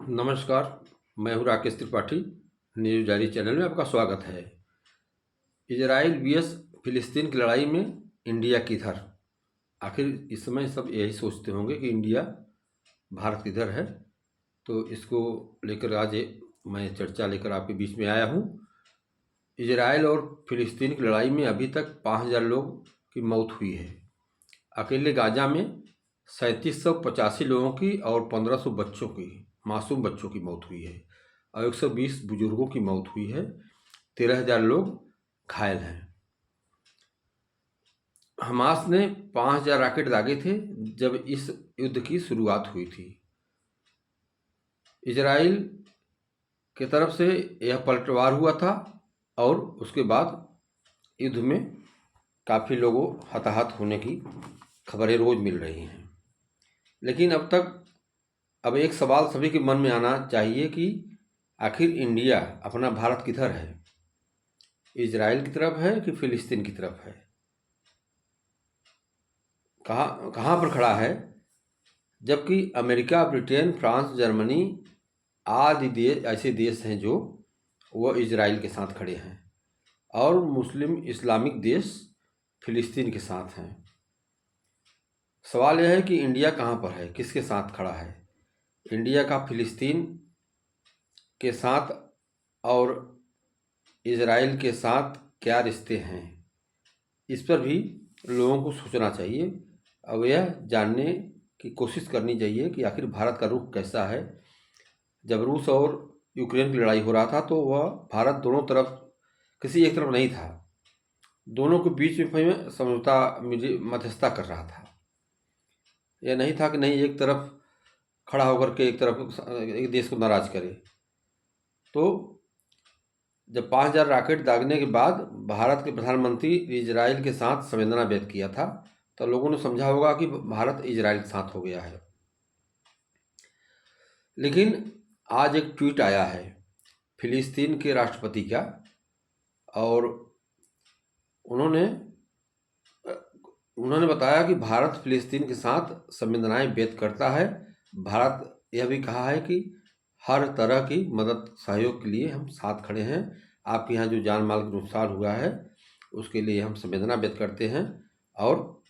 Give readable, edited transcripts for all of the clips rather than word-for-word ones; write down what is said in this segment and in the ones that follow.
नमस्कार, मैं हूँ Rakesh Tripathi. News diary channel में आपका स्वागत है। इजराइल वीएस फिलिस्तीन की लड़ाई में इंडिया किधर? आखिर इस समय सब यही सोचते होंगे कि इंडिया भारत किधर है। तो इसको लेकर आज मैं चर्चा लेकर आपके बीच में आया हूँ। इजराइल और फिलिस्तीन की लड़ाई में अभी तक 5,000 लोग की मौत हुई है। अकेले गाजा में 3785 लोगों की और 1500 बच्चों की, मासूम बच्चों की मौत हुई है और 120 बुजुर्गों की मौत हुई है। 13,000 लोग घायल हैं। हमास ने 5,000 रॉकेट दागे थे जब इस युद्ध की शुरुआत हुई थी। इजराइल की तरफ से यह पलटवार हुआ था और उसके बाद युद्ध में काफ़ी लोगों हताहत होने की खबरें रोज़ मिल रही हैं। लेकिन अब एक सवाल सभी के मन में आना चाहिए कि आखिर इंडिया अपना भारत किधर है? इजराइल की तरफ है कि फिलिस्तीन की तरफ है? कहाँ कहाँ पर खड़ा है? जबकि अमेरिका, ब्रिटेन, फ्रांस, जर्मनी आदि देश ऐसे देश हैं जो वो इजराइल के साथ खड़े हैं और मुस्लिम इस्लामिक देश फिलिस्तीन के साथ हैं। सवाल यह है कि इंडिया कहाँ पर है, किसके साथ खड़ा है? इंडिया का फिलिस्तीन के साथ और इजराइल के साथ क्या रिश्ते हैं, इस पर भी लोगों को सोचना चाहिए। अब यह जानने की कोशिश करनी चाहिए कि आखिर भारत का रुख कैसा है। जब रूस और यूक्रेन की लड़ाई हो रहा था तो वह भारत दोनों तरफ, किसी एक तरफ नहीं था, दोनों के बीच में समझौता मध्यस्थता कर रहा था। यह नहीं था कि नहीं एक तरफ खड़ा होकर के एक देश को नाराज करे। तो जब 5,000 रॉकेट दागने के बाद भारत के प्रधानमंत्री इजराइल के साथ संवेदना व्यक्त किया था तो लोगों ने समझा होगा कि भारत इजराइल के साथ हो गया है। लेकिन आज एक ट्वीट आया है फिलिस्तीन के राष्ट्रपति का और उन्होंने बताया कि भारत फिलिस्तीन के साथ संवेदनाएं व्यक्त करता है। भारत यह भी कहा है कि हर तरह की मदद सहयोग के लिए हम साथ खड़े हैं। आपके यहाँ जो जान माल का नुकसान हुआ है उसके लिए हम संवेदना व्यक्त करते हैं और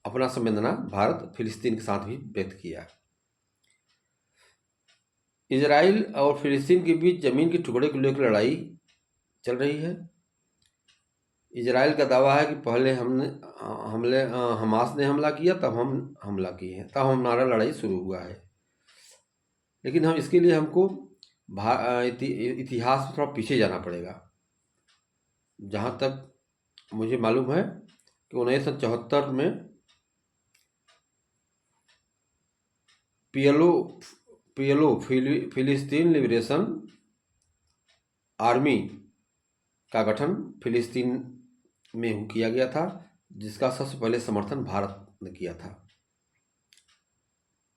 अपना संवेदना भारत फिलिस्तीन के साथ भी व्यक्त किया। इजराइल और फिलिस्तीन के बीच ज़मीन के टुकड़े को लेकर लड़ाई चल रही है। इजराइल का दावा है कि पहले हमास ने हमला किया, तब हम हमला किए हैं, तब हमारा लड़ाई शुरू हुआ है। लेकिन इसके लिए हमको इतिहास में थोड़ा पीछे जाना पड़ेगा। जहाँ तक मुझे मालूम है कि 1974 में पीएलओ फिलिस्तीन लिबरेशन आर्मी का गठन फिलिस्तीन में किया गया था, जिसका सबसे पहले समर्थन भारत ने किया था।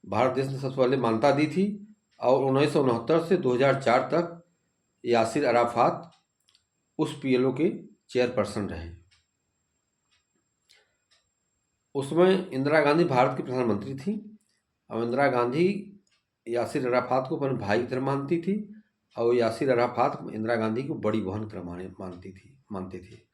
भारत देश ने सबसे पहले मान्यता दी थी और 1969 से 2004 तक यासिर अराफात उस पीएलओ के चेयरपर्सन रहे। उसमें इंदिरा गांधी भारत की प्रधानमंत्री थी और इंदिरा गांधी यासिर अराफात को अपने भाई की तरह मानती थी और यासिर अराफात इंदिरा गांधी को बड़ी बहन की तरह मानते थे।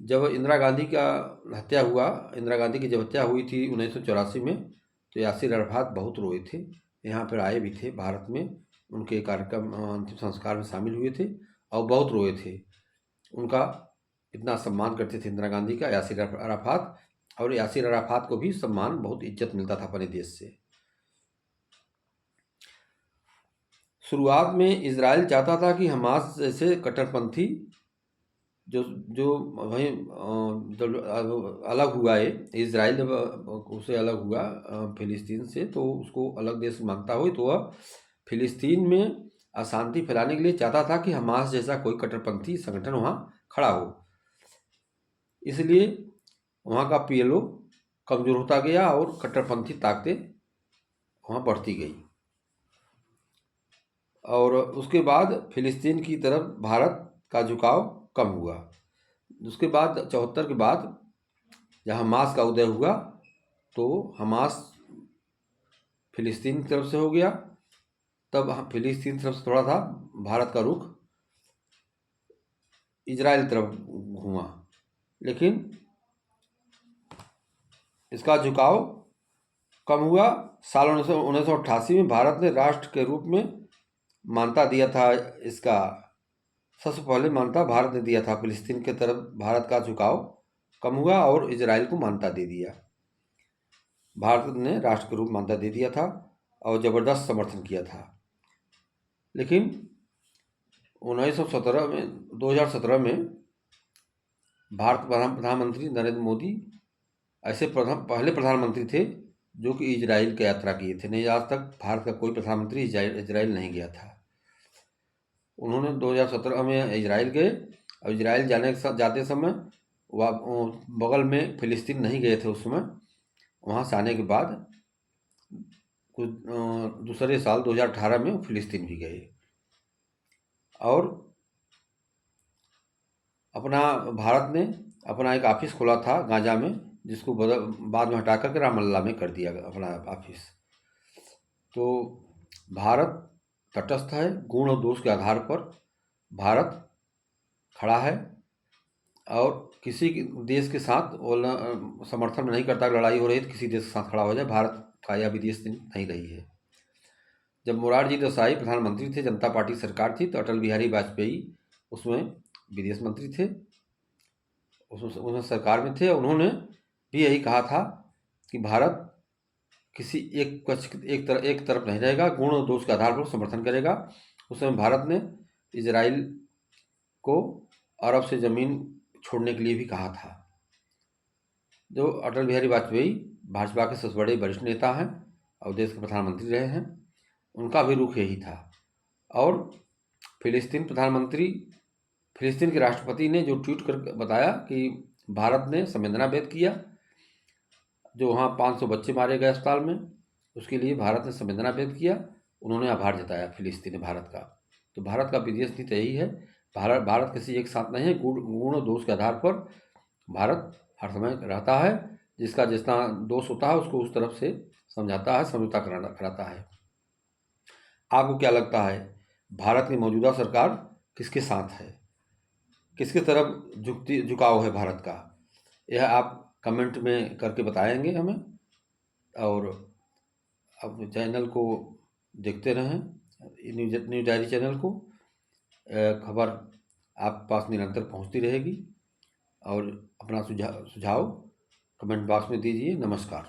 जब इंदिरा गांधी की जब हत्या हुई थी 1984 में, तो यासिर अराफात बहुत रोए थे। यहाँ पर आए भी थे भारत में, उनके कार्यक्रम अंतिम संस्कार में शामिल हुए थे और बहुत रोए थे। उनका इतना सम्मान करते थे इंदिरा गांधी का यासिर अराफात, और यासिर अराफात को भी सम्मान, बहुत इज्जत मिलता था अपने देश से। शुरुआत में इजराइल चाहता था कि हमास जैसे कट्टरपंथी जो जो वहीं अलग हुआ है, इजराइल जब उससे अलग हुआ फिलिस्तीन से, तो उसको अलग देश मानता हो, तो वह फिलिस्तीन में अशांति फैलाने के लिए चाहता था कि हमास जैसा कोई कट्टरपंथी संगठन वहाँ खड़ा हो। इसलिए वहाँ का पीएलओ कमज़ोर होता गया और कट्टरपंथी ताकतें वहाँ बढ़ती गई और उसके बाद फिलिस्तीन की तरफ भारत का झुकाव कम हुआ। उसके बाद 74 के बाद जब हमास का उदय हुआ तो हमास फिलिस्तीन की तरफ से हो गया, तब फिलिस्तीन की तरफ से थोड़ा सा भारत का रुख इजराइल की तरफ घूमा, लेकिन इसका झुकाव कम हुआ। साल 1988 में भारत ने राष्ट्र के रूप में मान्यता दिया था। इसका सबसे पहले मान्यता भारत ने दिया था। फिलिस्तीन की तरफ भारत का झुकाव कम हुआ और इजराइल को मान्यता दे दिया। भारत ने राष्ट्र के रूप में मान्यता दे दिया था और ज़बरदस्त समर्थन किया था। लेकिन 2017 में भारत प्रधानमंत्री नरेंद्र मोदी ऐसे पहले प्रधानमंत्री थे जो कि इजराइल की यात्रा किए थे। नहीं, आज तक भारत का कोई प्रधानमंत्री इजराइल नहीं गया था। उन्होंने 2017 में इजराइल गए और इजराइल जाते समय वह बगल में फिलिस्तीन नहीं गए थे उस समय। वहाँ से आने के बाद कुछ दूसरे साल 2018 में फिलिस्तीन भी गए और भारत ने अपना एक ऑफिस खोला था गाज़ा में, जिसको बाद में हटा करके रामल्ला में कर दिया अपना ऑफिस। तो भारत तटस्थ है, गुण और दोष के आधार पर भारत खड़ा है और किसी देश के साथ समर्थन नहीं करता। लड़ाई हो रही है तो किसी देश के साथ खड़ा हो जाए। भारत का यह विदेश नहीं रही है। जब मोरारजी देसाई प्रधानमंत्री थे, जनता पार्टी सरकार थी, तो अटल बिहारी वाजपेयी उसमें विदेश मंत्री थे, उसमें सरकार में थे। उन्होंने भी यही कहा था कि भारत किसी एक तरफ नहीं रहेगा, गुण और दोष के आधार पर समर्थन करेगा। उस समय भारत ने इजराइल को अरब से ज़मीन छोड़ने के लिए भी कहा था। जो अटल बिहारी वाजपेयी भाजपा के सबसे बड़े वरिष्ठ नेता हैं और देश के प्रधानमंत्री रहे हैं, उनका भी रुख यही था। और फिलिस्तीन के राष्ट्रपति ने जो ट्वीट कर बताया कि भारत ने संवेदना व्यक्त किया, जो वहाँ 500 बच्चे मारे गए अस्पताल में, उसके लिए भारत ने संवेदना व्यक्त किया। उन्होंने आभार जताया फिलिस्तीन भारत का। तो भारत का विदेश नीति यही है, भारत किसी एक साथ नहीं है। गुण और दोष के आधार पर भारत हर समय रहता है। जिसका जितना दोष होता है उसको उस तरफ से समझाता है, समझौता कराता है। आपको क्या लगता है, भारत की मौजूदा सरकार किसके साथ है, किसकी तरफ झुकाव है भारत का? यह आप कमेंट में करके बताएंगे हमें। और अब चैनल को देखते रहें, न्यूज़ डायरी चैनल को। खबर आप पास निरंतर पहुंचती रहेगी। और अपना सुझाव कमेंट बॉक्स में दीजिए। नमस्कार।